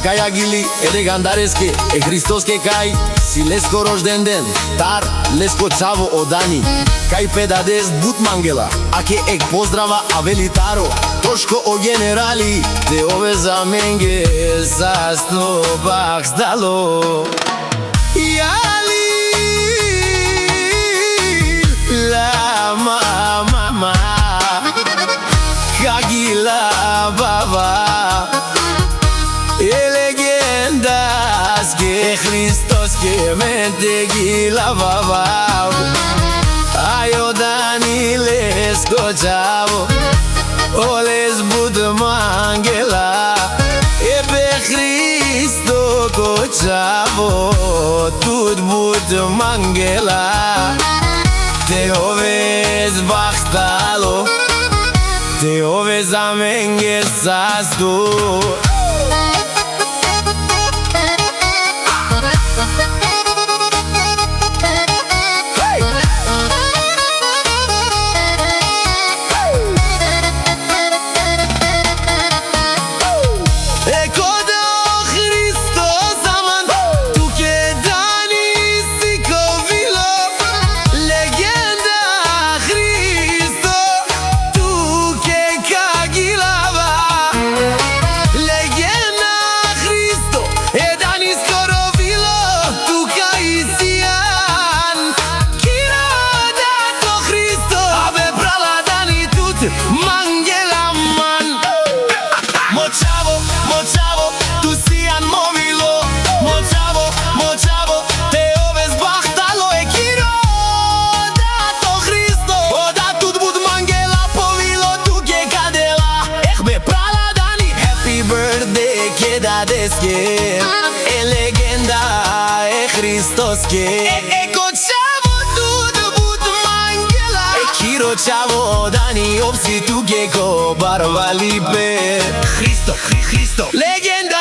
Кај Агили е дегандареске, е Христоске кај си леско рожден ден. Тар леско цаво одани, кај педадес бут мангела, а ке ек поздрава а вели таро. Тошко о генерали, те ове за менге за стобах здало. Јали ла мама Агила баба е легендаске Христоске менте гила баба. Ајо дани леско чаво, олес буд мангела, ебе Христо кочаво, тут буд мангела. Те ове збахтало, te ove za menge sastu. Mangela man, mochavo, mochavo, tu sian movilo, mochavo, mochavo, te oves bachtalo e kiro dato Cristo, oda tut bud mangela povilo tu ke kadela, be prala dani, happy birthday ke dadeske, e legenda e Cristoske, Chavo Dani opsi tu che co barba lipe Cristo, Cristo, legenda.